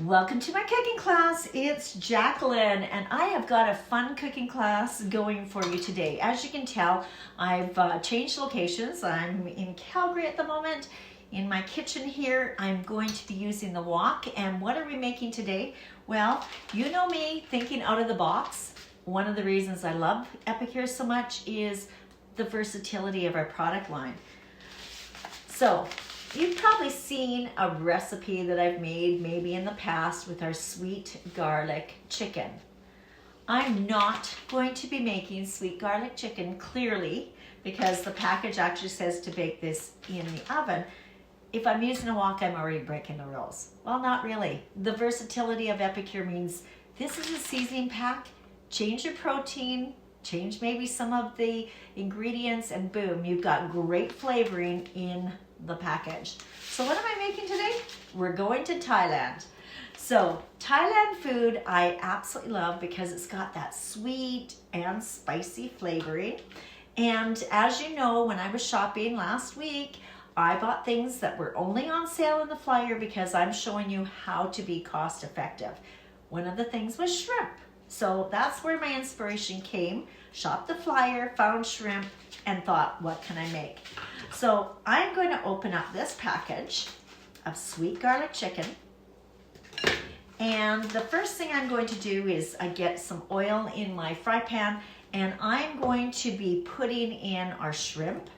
Welcome to my cooking class. It's Jacqueline and I have got a fun cooking class going for you today. As you can tell, I've changed locations. I'm in Calgary at the moment. In my kitchen here, I'm going to be using the wok. And what are we making today? Well, you know me, thinking out of the box. One of the reasons I love Epicure so much is the versatility of our product line. So, you've probably seen a recipe that I've made maybe in the past with our sweet garlic chicken. I'm not going to be making sweet garlic chicken clearly because the package actually says to bake this in the oven. If I'm using a wok, I'm already breaking the rules. Well, not really. The versatility of Epicure means this is a seasoning pack. Change your protein, change maybe some of the ingredients, and boom, you've got great flavoring in the package. So what am I making today? We're going to Thailand. So Thailand food I absolutely love because it's got that sweet and spicy flavoring. And as you know, when I was shopping last week, I bought things that were only on sale in the flyer because I'm showing you how to be cost effective. One of the things was shrimp. So that's where my inspiration came. Shopped the flyer, found shrimp, and thought, what can I make? So I'm going to open up this package of sweet garlic chicken. And the first thing I'm going to do is I get some oil in my fry pan, and I'm going to be putting in our shrimp,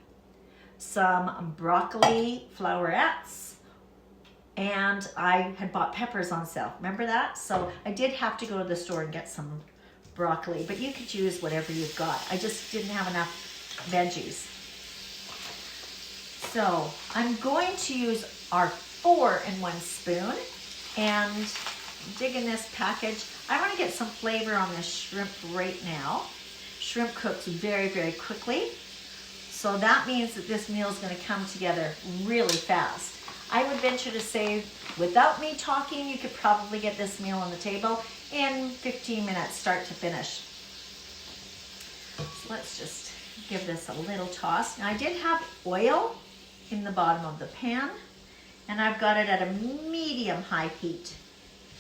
some broccoli flowerets, and I had bought peppers on sale. Remember that? So I did have to go to the store and get some broccoli, but you could use whatever you've got. I just didn't have enough veggies. So I'm going to use our 4-in-1 spoon and dig in this package. I want to get some flavor on this shrimp right now. Shrimp cooks very, very quickly. So that means that this meal is going to come together really fast. I would venture to say, without me talking, you could probably get this meal on the table in 15 minutes, start to finish. So let's just give this a little toss. Now I did have oil in the bottom of the pan, and I've got it at a medium-high heat.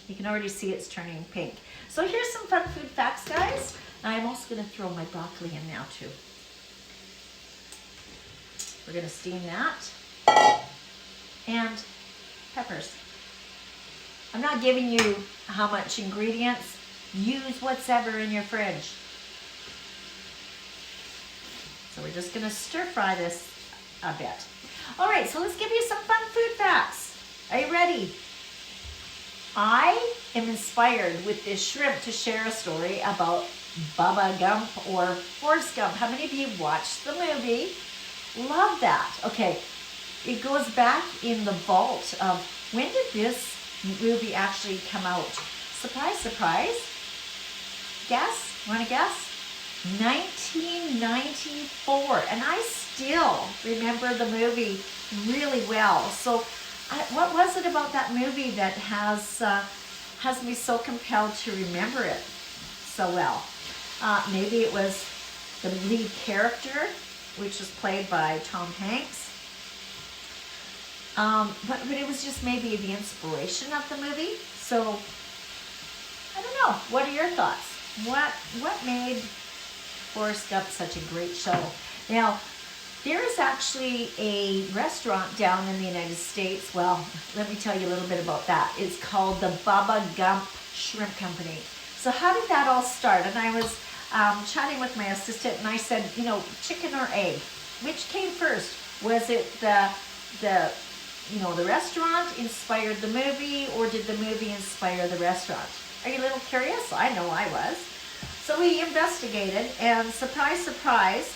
You can already see it's turning pink. So here's some fun food facts, guys. And I'm also going to throw my broccoli in now too. We're going to steam that. And peppers. I'm not giving you how much ingredients. Use what's ever in your fridge. So we're just going to stir fry this a bit. All right, so let's give you some fun food facts. Are you ready? I am inspired with this shrimp to share a story about Bubba Gump or Forrest Gump. How many of you watched the movie? Love that. Okay, it goes back in the vault of when did this movie actually come out? Surprise, surprise. Guess? Want to guess? 1994. And I still remember the movie really well. So what was it about that movie that has me so compelled to remember it so well? Maybe it was the lead character, which was played by Tom Hanks. But it was just maybe the inspiration of the movie. So, I don't know. What are your thoughts? What made Forrest Gump such a great show? Now, there is actually a restaurant down in the United States. Well, let me tell you a little bit about that. It's called the Bubba Gump Shrimp Company. So how did that all start? And I was chatting with my assistant, and I said, you know, chicken or egg? Which came first? Was it the restaurant inspired the movie, or did the movie inspire the restaurant? Are you a little curious? I know I was. So we investigated, and surprise, surprise,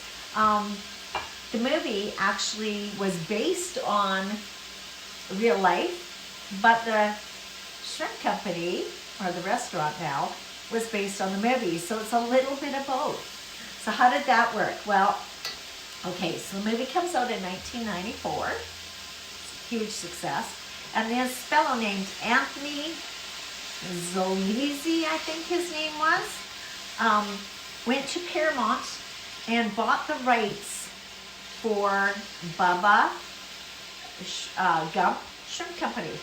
the movie actually was based on real life, but the shrimp company, or the restaurant now, was based on the movie. So it's a little bit of both. So how did that work? Well, okay, so the movie comes out in 1994. Huge success. And this fellow named Anthony Zolizzi, I think his name was, went to Paramount and bought the rights for Bubba Gump Shrimp Company.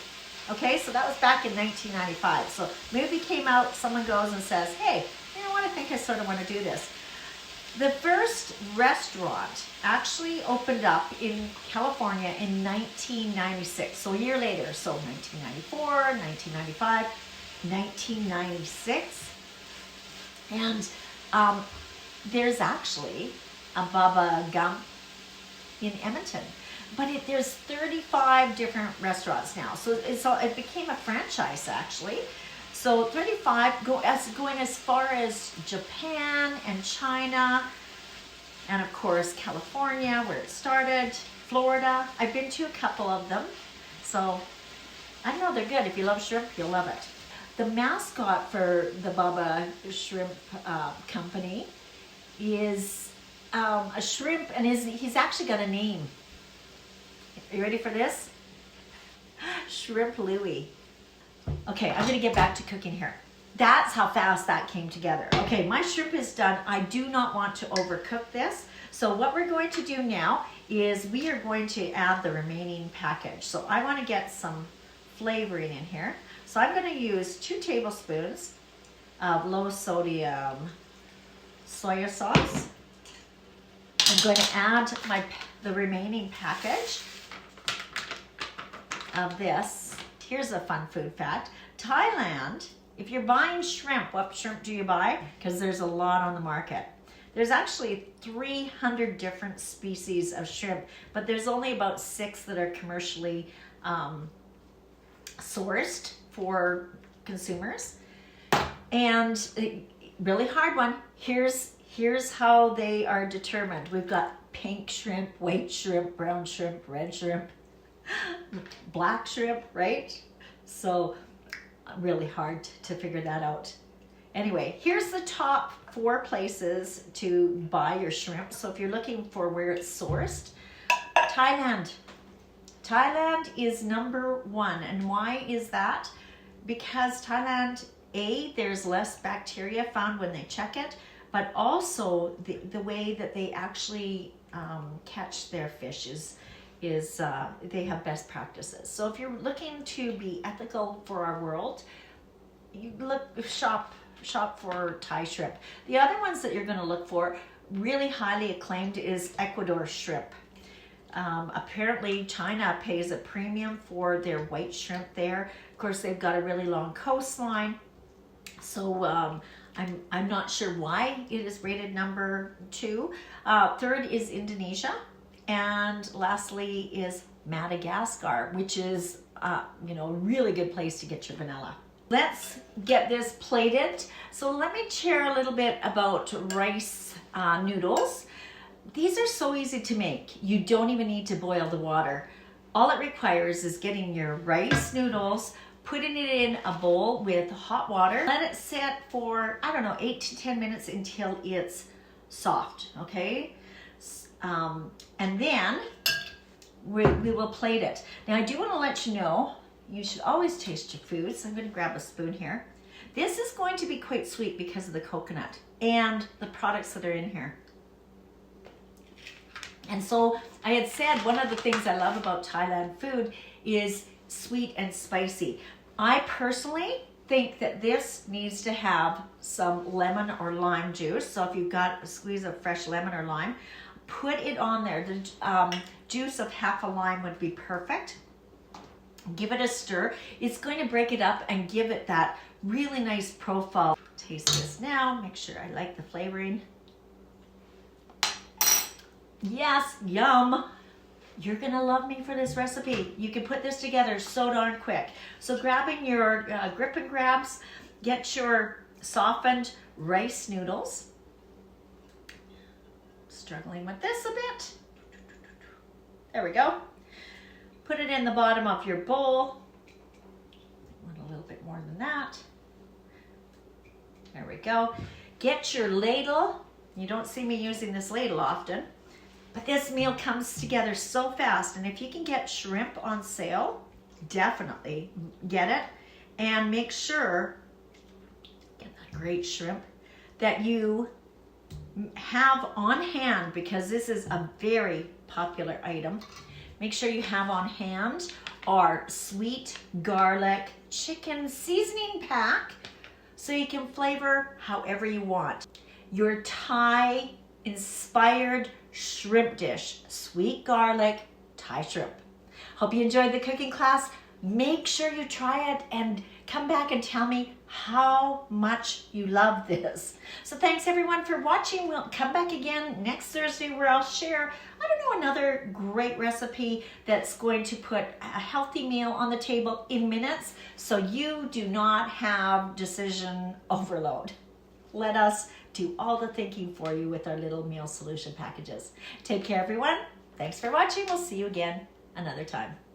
Okay, so that was back in 1995. So movie came out, someone goes and says, hey, you know what, I think I sort of want to do this. The first restaurant actually opened up in California in 1996, so a year later, so 1994, 1995, 1996. And there's actually a Baba Gump in Edmonton. But there's 35 different restaurants now. So it became a franchise actually. So 35 going as far as Japan and China, and of course California where it started, Florida. I've been to a couple of them. So I don't know, they're good. If you love shrimp, you'll love it. The mascot for the Baba Shrimp Company is a shrimp, and he's actually got a name. Are you ready for this? Shrimp Louie. Okay, I'm gonna get back to cooking here. That's how fast that came together. Okay, my shrimp is done. I do not want to overcook this. So what we're going to do now is we are going to add the remaining package. So I wanna get some flavoring in here. So I'm gonna use 2 tablespoons of low sodium soy sauce. I'm going to add the remaining package of this. Here's a fun food fact. Thailand, if you're buying shrimp, what shrimp do you buy? Because there's a lot on the market. There's actually 300 different species of shrimp, but there's only about 6 that are commercially sourced for consumers. And really hard one. Here's how they are determined. We've got pink shrimp, white shrimp, brown shrimp, red shrimp, black shrimp, right? So really hard to figure that out. Anyway, here's the top 4 places to buy your shrimp. So if you're looking for where it's sourced, Thailand. Thailand is number 1. And why is that? Because Thailand, there's less bacteria found when they check it, but also the way that they actually catch their fish is they have best practices. So if you're looking to be ethical for our world, you shop for Thai shrimp. The other ones that you're going to look for, really highly acclaimed, is Ecuador shrimp. Apparently China pays a premium for their white shrimp there. Of course, they've got a really long coastline. So I'm not sure why it is rated number 2. Third is Indonesia. And lastly is Madagascar, which is a really good place to get your vanilla. Let's get this plated. So let me share a little bit about rice noodles. These are so easy to make. You don't even need to boil the water. All it requires is getting your rice noodles, putting it in a bowl with hot water. Let it sit for, 8 to 10 minutes until it's soft, okay? And then we will plate it. Now I do want to let you know, you should always taste your food. So I'm going to grab a spoon here. This is going to be quite sweet because of the coconut and the products that are in here. And so I had said one of the things I love about Thailand food is sweet and spicy. I personally think that this needs to have some lemon or lime juice. So if you've got a squeeze of fresh lemon or lime, put it on there. The juice of half a lime would be perfect. Give it a stir. It's going to break it up and give it that really nice profile. Taste this now. Make sure I like the flavoring. Yes, yum. You're gonna love me for this recipe. You can put this together so darn quick. So grabbing your grip and grabs, get your softened rice noodles. Struggling with this a bit. There we go. Put it in the bottom of your bowl. Want a little bit more than that. There we go. Get your ladle. You don't see me using this ladle often, but this meal comes together so fast. And if you can get shrimp on sale, definitely get it. And make sure, get that great shrimp, that you have on hand, because this is a very popular item. Make sure you have on hand our sweet garlic chicken seasoning pack so you can flavor however you want. Your Thai inspired shrimp dish, sweet garlic Thai shrimp. Hope you enjoyed the cooking class. Make sure you try it and come back and tell me how much you love this. So thanks everyone for watching. We'll come back again next Thursday where I'll share, another great recipe that's going to put a healthy meal on the table in minutes so you do not have decision overload. Let us do all the thinking for you with our little meal solution packages. Take care everyone. Thanks for watching. We'll see you again another time.